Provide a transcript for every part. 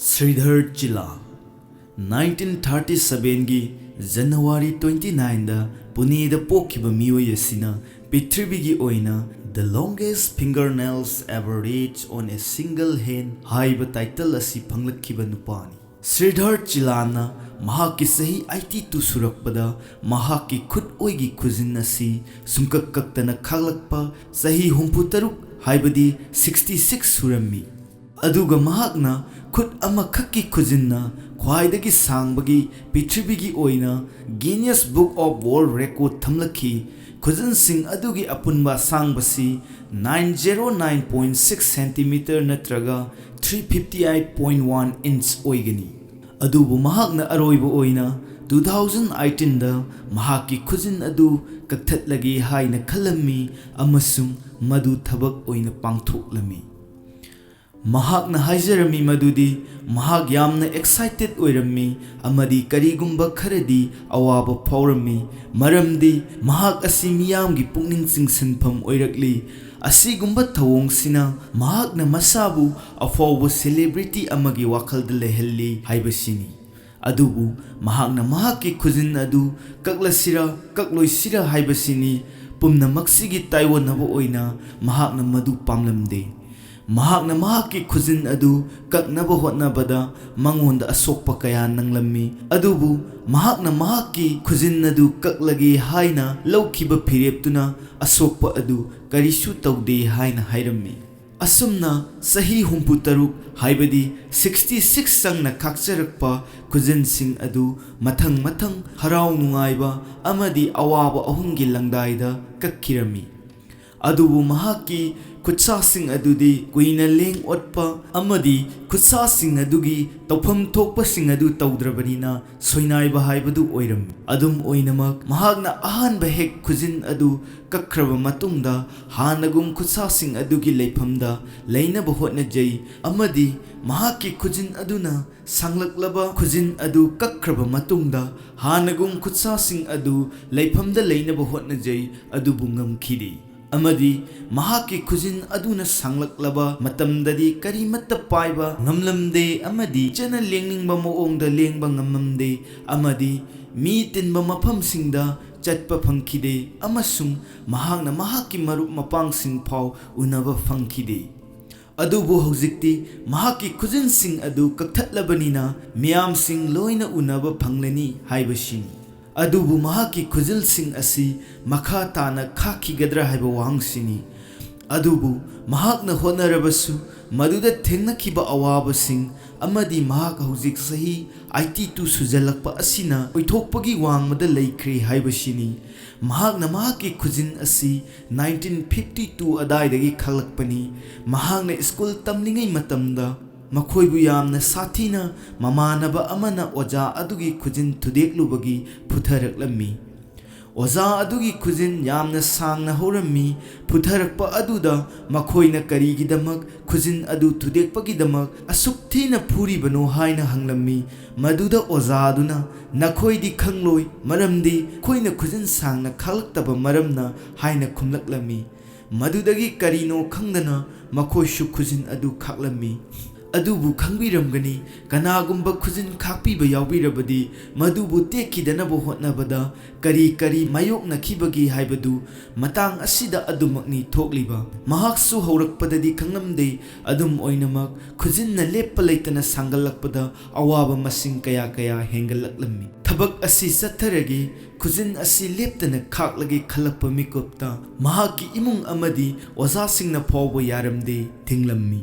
Sridhar Chila 1937 gi January 29 da Pune da pokhiba mioi asina Prithvi gi oina the longest fingernails ever reached on a single hand haiba title asi phanglakhiba nupani. Sridhar Chila na mahaki sahi 82 surakpada mahaki khut oigi khujin asi sumkak kaktana khaglakpa sahi 63 haibadi 66 surami. Aduga mahakna khut ama khakki khujinna khwaidei sangbagi Prithvi oina Guinness Book of World Record thamlakhi khujin sing adugi apunba sangbasi 909.6 cm natraga 358.1 inch oigani. Adubu mahakna aroiba oina 2018 da mahaki khujin adu kaktatlagi haina khalami amasung madu thabak oina pangthoklami. Mahakna haijarami madudi mahak yamna excited oirami amadi karigumba kharadi awaba phawrami maramdi mahak asi miyamgi pungning singsinpham oirakli asigumba thawong sina mahakna masabu afawba celebrity amagi wakhalda lehalli haibasini. Adubu mahakna mahaki khujin adu kaklasira kakloisira haibasini pumnamaksigi taiwanaba oina mahakna madu pamlamde. Mahakna mahaki khujin adu kaknaba hotnabada mangonda asokpa kaya nanglammi adubu mahakna mahaki khujin adu kaklagi haina laukhiba phireptuna asokpa adu karisu taude haina hairammi. Asumna sahi 63 haibadi 66 sangna khakcharakpa khujin sing adu mathang mathang harau nungaiba amadi awaba ahungi langdaida kakkirami. Adubu mahaki khutsa sing adudi kuina leng otpa amadi khutsa sing adugi tawpham thokpa sing adu tawdrabanina soinai ba haibadu oiram. Adum oinamak mahakna ahanba hek khujin adu kakhraba matungda hanagum khutsa sing adugi leiphamda leinaba hotnajai amadi mahaki khujin aduna sanglaklaba khujin adu kakhraba matungda hanagum khutsa sing adu leiphamda leinaba hotnajai adubu ngamkhidi. Amadi mahaki khujin aduna sanglaklaba matamdadi karimatta paiba ngamlamde amadi chana lengningba moongda lengba ngamamde amadi mi tinba mafamsingda chatpa phangkhide amasung mahakna mahaki marup mapangsing phau unaba phangkhide. Adubu hojikti mahaki khujin sing adu kakthatlabanina miyam sing loina unaba phanglani haibasini. Adubu mahaki khujil sing asi makha tana khakigadra haiba wahangsini. Adubu mahakna honarabasu maduda thengnakhiba awaba sing amadi mahak hojik sahi 82 sujalakpa asina oithokpagi wangmada leikhre haibasini. Mahakna mahaki khujin asi 1952 adaidagi khalakpani. Mahakna school tamlingai matamda makhoibu yamna sathina mamanaba amana oja adugi khujin thudeklubagi phutharaklami. Oja adugi khujin yamna sangna horammi phutharakpa aduda makhoina karigidamak khujin adu thudekpagidamak asuk thina phuribano haina hanglammi. Maduda oja aduna nakhoidi khangloi maramdi khoina khujin sangna khalktaba maramna haina khumlaklami. Madudagi karino khangdana makhoishu khujin adu khaklammi. Adubu khangbiramgani kanagumba khujin khakpiba yaubirabadi madubu tekhidanaba hotnabada kari kari mayoknakhibagi haibadu matang asida adumakni thokliba. Mahaksu haurakpadadi khangamde adum oinamak khujinna leppa leitana sangalakpada awaba masing kaya kaya hengalaklammi. Thabak asi satharagi khujin asi leptana khaklagi khalakpa mikopta mahaki imung amadi ozasingna phawba yaramde thinglammi.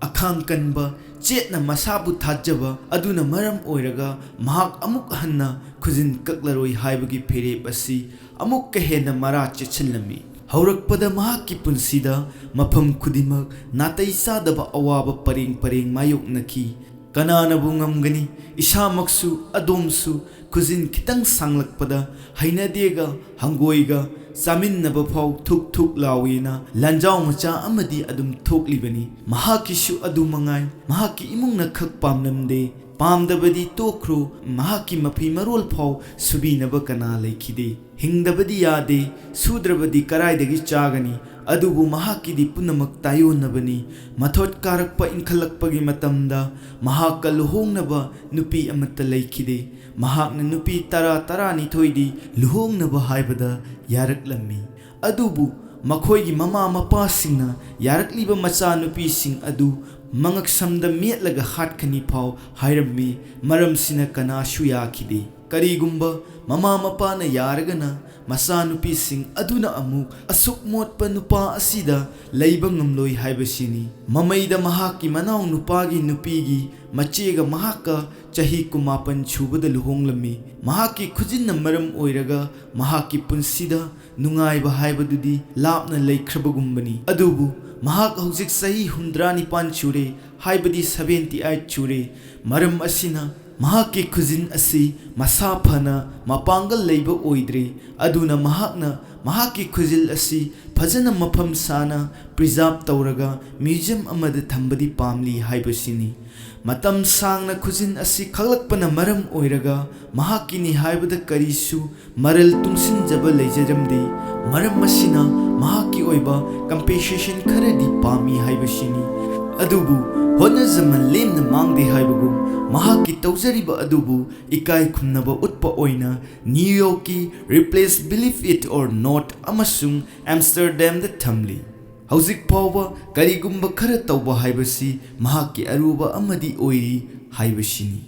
Akhang kanba chetna masabu thajaba aduna maram oiraga mahak amuk hanna khujin kaklaroi haibagi pherep asi amuk kahena mara chechinlami. Haurakpada mahaki punsida mafam khudimak natai sadaba awaba pareng pareng mayoknakhi. Kananabu ngamgani isamaksu adomsu khujin khitang sanglakpada hainadega hangoiga Saminaba phau thuk thuk lawina lanjau mcha amadi adum thoklibani. Mahaki shu adu mangai mahaki imungna khak pamnamde ꯄꯥꯝꯗꯕꯗꯤ ꯇꯣꯛꯈ꯭ꯔꯣ ꯃꯍꯥꯛꯀꯤ ꯃꯐꯤ ꯃꯔꯣꯜ ꯐꯥꯎ ꯁꯨꯕꯤꯅꯕ ꯀꯅꯥ ꯂꯩꯈꯤꯗꯦ ꯍꯤꯡꯗꯕꯗꯤ ꯌꯥꯗꯦ ꯁꯨꯗ꯭ꯔꯕꯗꯤ ꯀꯔꯥꯏꯗꯒꯤ ꯆꯥꯒꯅꯤ ꯑꯗꯨꯕꯨ ꯃꯍꯥꯛꯀꯤꯗꯤ ꯄꯨꯝꯅꯃꯛ ꯇꯥꯌꯣꯟꯅꯕꯅꯤ ꯃꯊꯣꯠ ꯀꯥꯔꯛꯄ ꯏꯟꯈꯠꯂꯛꯄꯒꯤ ꯃꯇꯝꯗ ꯃꯍꯥꯛꯀ ꯂꯨꯍꯣꯡꯅꯕ ꯅꯨꯄꯤ ꯑꯃꯠꯇ ꯂꯩꯈꯤꯗꯦ ꯃꯍꯥꯛꯅ ꯅꯨꯄꯤ 12-12ꯗꯤ ꯂꯨꯍꯣꯡꯅꯕ ꯍꯥꯏꯕꯗ ꯌꯥꯔꯛꯂꯝꯃꯤ ꯑꯗꯨꯕꯨ ꯃꯈꯣꯏꯒꯤ ꯃꯃꯥ ꯃꯄꯥꯁꯤꯡꯅ ꯌꯥꯔꯛꯂꯤꯕ ꯃꯆꯥꯅꯨꯄꯤꯁꯤꯡ ꯑꯗꯨ ꯃꯉꯛꯁꯝꯗ ꯃꯦꯠꯂꯒ ꯍꯥꯠꯀꯅꯤ ꯐꯥꯎ ꯍꯥꯏꯔꯝꯃꯤ ꯃꯔꯝꯁꯤꯅ ꯀꯅꯥꯁꯨ ꯌꯥꯈꯤꯗꯦ ꯀꯔꯤꯒꯨꯝꯕ ꯃꯃꯥ ꯃꯄꯥꯅ ꯌꯥꯔꯒꯅ ꯃꯆꯥꯅꯨꯄꯤꯁꯤꯡ ꯑꯗꯨꯅ ꯑꯃꯨꯛ ꯑꯁꯨꯛ ꯃꯣꯠꯄ ꯅꯨꯄꯥ ꯑꯁꯤꯗ ꯂꯩꯕ ꯉꯝꯂꯣꯏ ꯍꯥꯏꯕꯁꯤꯅꯤ ꯃꯃꯩꯗ ꯃꯍꯥꯛꯀꯤ ꯃꯅꯥꯎ ꯅꯨꯄꯥꯒꯤ ꯅꯨꯄꯤꯒꯤ ꯃꯆꯦꯒ ꯃꯍꯥꯛꯀ ꯆꯍꯤ 19 ꯁꯨꯕꯗ ꯂꯨꯍꯣꯡꯂꯝꯃꯤ ꯃꯍꯥꯛꯀꯤ ꯈꯨꯖꯤꯟꯅ ꯃꯔꯝ ꯑꯣꯏꯔꯒ ꯃꯍꯥꯛꯀꯤ ꯄꯨꯟꯁꯤꯗ ꯅꯨꯡꯉꯥꯏꯕ ꯍꯥꯏꯕꯗꯨꯗꯤ ꯂꯥꯞꯅ ꯂꯩꯈ꯭ꯔꯕꯒꯨꯝꯕꯅꯤ ꯑꯗꯨꯕꯨ ꯃꯍꯥꯛ ꯍꯧꯖꯤꯛ ꯆꯍꯤ 69 ꯁꯨꯔꯦ ꯍꯥꯏꯕꯗꯤ 78 ꯁꯨꯔꯦ ꯃꯔꯝ ꯑꯁꯤꯅ ꯃꯍꯥꯛꯀꯤ ꯈꯨꯖꯤꯟ ꯑꯁꯤ ꯃꯁꯥ ꯐꯅ ꯃꯄꯥꯡꯒꯜ ꯂꯩꯕ ꯑꯣꯏꯗ꯭ꯔꯦ ꯑꯗꯨꯅ ꯃꯍꯥꯛꯅ ꯃꯍꯥꯛꯀꯤ ꯈꯨꯖꯤꯟ ꯑꯁꯤ ꯐꯖꯅ ꯃꯐꯝ ꯆꯥꯅ ꯄ꯭ꯔꯤꯖꯥꯔꯕ ꯇꯧꯔꯒ ꯃ꯭ꯌꯨꯖꯤꯌꯝ ꯑꯃꯗ ꯊꯝꯕꯗꯤ ꯄꯥꯝꯂꯤ ꯍꯥꯏꯕꯁꯤꯅꯤ ꯃꯇꯝ ꯁꯥꯡꯅ ꯈꯨꯖꯤꯟ ꯑꯁꯤ ꯈꯛꯂꯛꯄꯅ ꯃꯔꯝ ꯑꯣꯏꯔꯒ ꯃꯍꯥꯛꯀꯤꯅꯤ ꯍꯥꯏꯕꯗ ꯀꯔꯤꯁꯨ ꯃꯔꯜ ꯇꯨꯡꯁꯤꯟꯖꯕ ꯂꯩꯖꯔꯝꯗꯦ ꯃꯔꯝ ꯑꯁꯤꯅ ꯃꯍꯥꯛꯀꯤ ꯑꯣꯏꯕ ꯀꯝꯄꯦꯟꯁꯦꯁꯟ ꯈꯔꯗꯤ ꯄꯥꯝꯃꯤ ꯍꯥꯏꯕꯁꯤꯅꯤ ꯑꯗꯨꯕꯨ ꯍꯣꯠꯅꯖꯃꯟ ꯂꯦꯝꯅ ꯃꯥꯡꯗꯦ ꯍꯥꯏꯕꯒꯨꯝ ꯃꯍꯥꯛꯀꯤ ꯇꯧꯖꯔꯤꯕ ꯑꯗꯨꯕꯨ ꯏꯀꯥꯏ ꯈꯨꯝꯅꯕ ꯎꯠꯄ ꯑꯣꯏꯅ ꯅ꯭ꯌꯨ ꯌꯣꯔꯛꯀꯤ Ripley's believe it or not ꯑꯃꯁꯨꯡ ꯑꯦꯝꯁꯇꯔꯗꯦꯝꯗ ꯊꯝꯂꯤ ꯍꯧꯖꯤꯛ ꯐꯥꯎꯕ ꯀꯔꯤꯒꯨꯝꯕ ꯈꯔ ꯇꯧꯕ ꯍꯥꯏꯕꯁꯤ ꯃꯍꯥꯛꯀꯤ ꯑꯔꯨꯕ ꯑꯃꯗꯤ ꯑꯣꯏꯔꯤ ꯍꯥꯏꯕꯁꯤꯅꯤ